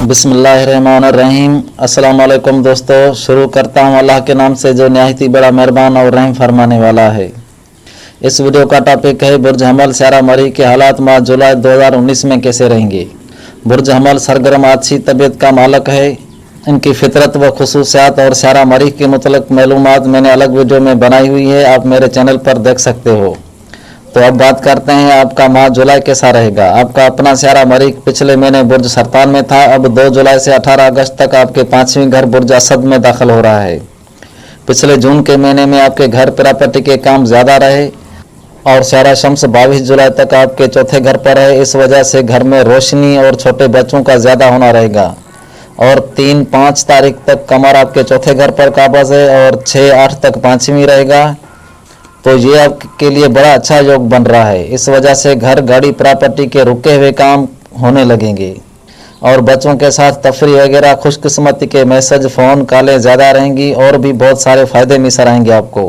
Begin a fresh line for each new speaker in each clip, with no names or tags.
बिस्मिल्लाहिर्रहमानिर्रहीम। अस्सलाम वालेकुम दोस्तों, शुरू करता हूँ अल्लाह के नाम से जो निहायत ही बड़ा मेहरबान और रहम फरमाने वाला है। इस वीडियो का टॉपिक है बुर्ज हमल स्यारा मरी के हालात माह जुलाई 2019 में कैसे रहेंगे। बुर्ज हमल सरगर्म अच्छी तबीयत का मालक है। इनकी फितरत व खुसूसियात और स्यारा मरी के मुतलक मालूमात मैंने अलग वीडियो में बनाई हुई है, आप मेरे चैनल पर देख सकते हो। तो अब बात करते हैं आपका माह जुलाई कैसा रहेगा। आपका अपना स्यारा मरीख पिछले महीने बुर्ज सरतान में था। अब 2 जुलाई से 18 अगस्त तक आपके 5वें घर बुर्ज असद में दाखिल हो रहा है। पिछले जून के महीने में आपके घर प्रॉपर्टी के काम ज़्यादा रहे और स्यारा शम्स 22 जुलाई तक आपके चौथे घर पर है। इस वजह से घर में रोशनी और छोटे बच्चों का ज़्यादा होना रहेगा। और 3-5 तारीख तक कमर आपके चौथे घर पर काबज़ है और 6-8 तक 5वीं रहेगा। तो ये आपके लिए बड़ा अच्छा योग बन रहा है। इस वजह से घर गाड़ी प्रॉपर्टी के रुके हुए काम होने लगेंगे और बच्चों के साथ तफरी वगैरह खुशकिस्मती के मैसेज फ़ोन कॉलें ज़्यादा रहेंगी और भी बहुत सारे फ़ायदे मिसर आएंगे आपको।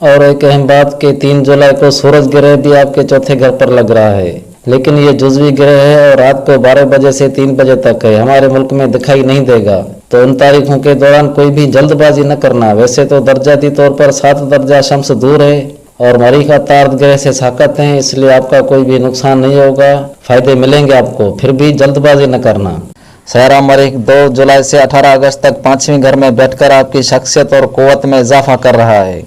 और एक अहम बात कि 3 जुलाई को सूरज ग्रह भी आपके चौथे घर पर लग रहा है, लेकिन ये जुज़वी ग्रह है और रात को 12 बजे से 3 बजे तक है। हमारे मुल्क में दिखाई नहीं देगा, तो उन तारीखों के दौरान कोई भी जल्दबाजी न करना। वैसे तो दर्जाती तौर पर 7 दर्जा शम्स दूर है और मरीख का तारद ग्रह से साकत हैं, इसलिए आपका कोई भी नुकसान नहीं होगा, फ़ायदे मिलेंगे आपको। फिर भी जल्दबाजी न करना। स्यारा मरीख 2 जुलाई से 18 अगस्त तक 5वें घर में बैठकर आपकी शख्सियत और क़ुव्वत में इजाफा कर रहा है।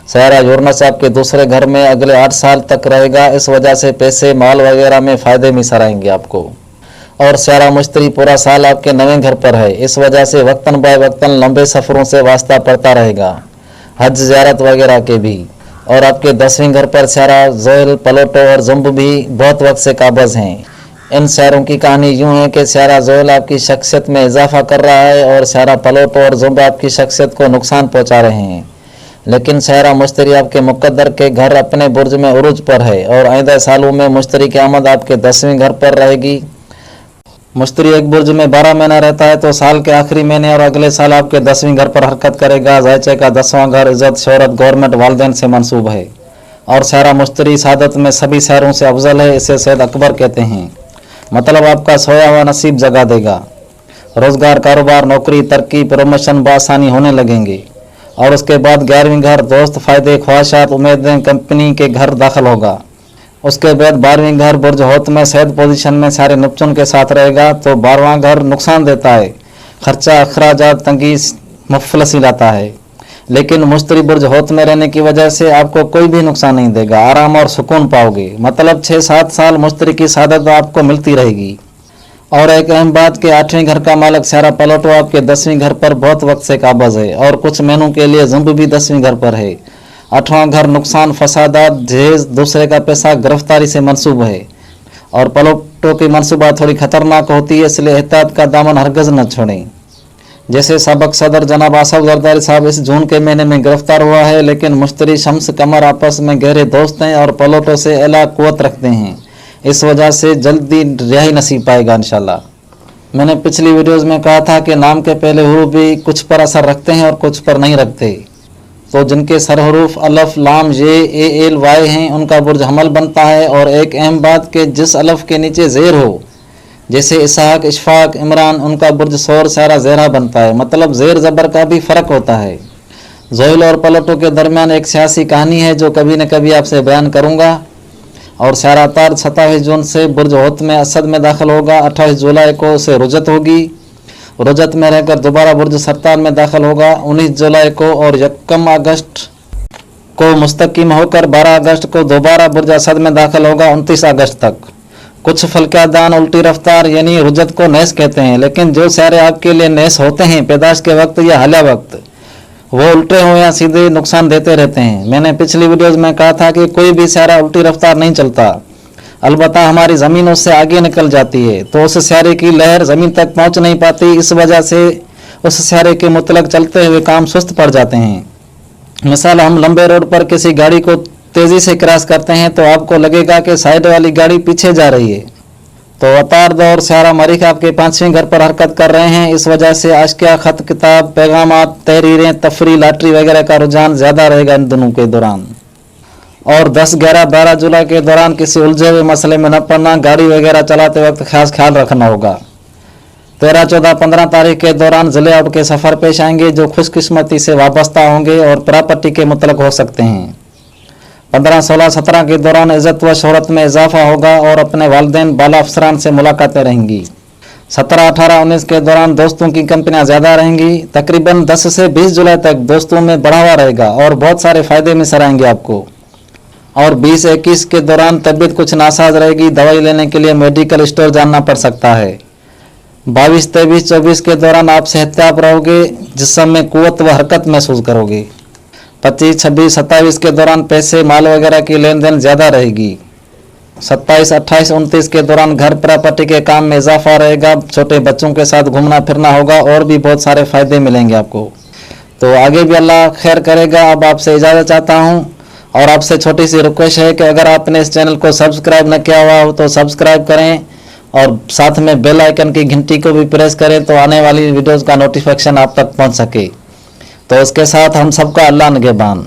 स्यारा यूरनस आपके दूसरे घर में अगले 8 साल तक रहेगा। इस वजह से पैसे माल वगैरह में फ़ायदे मिसर आएंगे आपको। और स्यारा मुश्तरी पूरा साल आपके 9वें घर पर है। इस वजह से वक्तन बाय वक्तन लंबे सफ़रों से वास्ता पड़ता रहेगा, हज ज़ियारत वगैरह के भी। और आपके 10वें घर पर स्यारा ज़ोइल, प्लूटो और ज़ुम्ब भी बहुत वक्त से काबज़ हैं। इन स्यारों की कहानी यूँ है कि स्यारा ज़ोइल आपकी शख्सियत में इजाफा कर रहा है और स्यारा प्लूटो और ज़ुम्ब आपकी शख्सियत को नुकसान पहुँचा रहे हैं। लेकिन स्यारा मुश्तरी आपके मुक़द्दर के घर अपने बुर्ज में उरूज पर है और आइंदा सालों में मुश्तरी की आमद आपके 10वें घर पर रहेगी। मुश्तरी एक बुर्ज में 12 महीना रहता है, तो साल के आखिरी महीने और अगले साल आपके 10वें घर पर हरकत करेगा। ज़ायचे का 10वां घर इज़्ज़त, शोहरत, गवर्नमेंट, वालिदैन से मंसूब है। और स्यारा मुश्तरी सादत में सभी स्यारों से अफजल है, इसे सैयद अकबर कहते हैं। मतलब आपका सोया हुआ नसीब जगा देगा। रोज़गार, कारोबार, नौकरी, तरक्की, प्रमोशन बआसानी होने लगेंगे। और उसके बाद 11वें घर दोस्त, फ़ायदे, ख्वाहिशात, उम्मीदें, कंपनी के घर दाखिल होगा। उसके बाद 12वें घर बुर्ज होत में सैद पोजीशन में सारे निपचुन के साथ रहेगा। तो 12वां घर नुकसान देता है, खर्चा, अखराजात, तंगी, मुफलसी लाता है। लेकिन मुश्तरी बुर्ज होत में रहने की वजह से आपको कोई भी नुकसान नहीं देगा, आराम और सुकून पाओगे। मतलब 6-7 साल मुश्तरी की सादत आपको मिलती रहेगी। और एक अहम बात कि 8वें घर का मालक स्यारा प्लूटो आपके 10वें घर पर बहुत वक्त से काबज़ है और कुछ महीनों के लिए ज़ुम्ब भी 10वें घर पर है। 8वां घर नुकसान, फसादात, जहेज, दूसरे का पैसा, गिरफ्तारी से मंसूब है। और प्लूटो की मनसूबा थोड़ी ख़तरनाक होती है, इसलिए एहतियात का दामन हरगज़ न छोड़ें। जैसे सबक सदर जनाब आसफ जरदारी साहब इस जून के महीने में गिरफ्तार हुआ है, लेकिन मुश्तरी शम्स कमर आपस में गहरे दोस्त हैं और प्लूटो से एला क़ुव्वत रखते हैं। इस वजह से जल्दी रिहाई नसीब पाएगा इंशाल्लाह। मैंने पिछली वीडियोज़ में कहा था कि नाम के पहले हुरूफ भी कुछ पर असर रखते हैं और कुछ पर नहीं रखते। तो जिनके सर हरूफ अलफ, लाम, ये, ए, एल, वाई हैं, उनका बुर्ज हमल बनता है। और एक अहम बात कि जिस अलफ के नीचे ज़ेर हो, जैसे इसहाक, इशफाक, इमरान, उनका बुर्ज सौर, स्यारा, ज़ेरा बनता है। मतलब ज़ेर ज़बर का भी फ़र्क होता है। ज़ोइल और प्लूटो के दरमियान एक सियासी कहानी है जो कभी न कभी आपसे बयान करूँगा। और स्यारा तारद 27 जून से बुर्ज होत में असद में दाखिल होगा। 28 जुलाई को उसे रुजत होगी, रुजत में रहकर दोबारा बुर्ज सरतान में दाखिल होगा 19 जुलाई को। और 1 अगस्त को मुस्तकीम होकर 12 अगस्त को दोबारा बुर्ज असद में दाखिल होगा 29 अगस्त तक। कुछ फलकियादान उल्टी रफ्तार यानी रुजत को नहस कहते हैं, लेकिन जो स्यारे आपके लिए नहस होते हैं पैदाश के वक्त या हला वक्त, वो उल्टे हो या सीधे नुकसान देते रहते हैं। मैंने पिछली वीडियोज़ में कहा था कि कोई भी स्यारा उल्टी रफ्तार नहीं चलता, अलबत्ता हमारी ज़मीन उससे आगे निकल जाती है, तो उस स्यारे की लहर ज़मीन तक पहुंच नहीं पाती। इस वजह से उस स्यारे के मुतलक चलते हुए काम सुस्त पड़ जाते हैं। मिसाल, हम लंबे रोड पर किसी गाड़ी को तेज़ी से क्रॉस करते हैं तो आपको लगेगा कि साइड वाली गाड़ी पीछे जा रही है, तो अतार्द और स्यारा मरीख आपके 5वें घर पर हरकत कर रहे हैं। इस वजह से आशिया, खत, किताब, पैगामात, तहरीरें, तफरी, लॉटरी वगैरह का रुझान ज़्यादा रहेगा इन दिनों के दौरान। और 10, 11, 12 जुलाई के दौरान किसी उलझे हुए मसले में न पड़ना, गाड़ी वगैरह चलाते वक्त खास ख्याल रखना होगा। 13, 14, 15 तारीख के दौरान ज़िले आउट के सफ़र पेश आएंगे जो खुशकिस्मती से वाबस्ता होंगे और प्रॉपर्टी के मुतल्लिक़ हो सकते हैं। 15, 16, 17 के दौरान इज़्ज़त व शोहरत में इजाफा होगा और अपने वालिदैन, बाला अफसरान से मुलाकातें रहेंगी। 17, 18, 19 के दौरान दोस्तों की कंपनियां ज़्यादा रहेंगी। तकरीबन 10 से 20 जुलाई तक दोस्तों में बढ़ावा रहेगा और बहुत सारे फ़ायदे मिल आएंगे आपको। और 20, 21 के दौरान तबीयत कुछ नासाज रहेगी, दवाई लेने के लिए मेडिकल स्टोर जाना पड़ सकता है। 22, 23, 24 के दौरान आप सेहतियाब रहोगे, जिस्म में कुव्वत व हरकत महसूस करोगे। 25, 26, 27 के दौरान पैसे, माल वगैरह की लेन देन ज़्यादा रहेगी। 27, 28, 29 के दौरान घर प्रॉपर्टी के काम में इजाफा रहेगा, छोटे बच्चों के साथ घूमना फिरना होगा और भी बहुत सारे फ़ायदे मिलेंगे आपको। तो आगे भी अल्लाह खैर करेगा। अब आपसे इजाज़त चाहता हूँ और आपसे छोटी सी रिक्वेस्ट है कि अगर आपने इस चैनल को सब्सक्राइब न किया हुआ हो तो सब्सक्राइब करें और साथ में बेल आइकन की घंटी को भी प्रेस करें तो आने वाली वीडियोज़ का नोटिफिकेशन आप तक पहुँच सके। तो इसके साथ हम सबका अल्लाह निगहबान।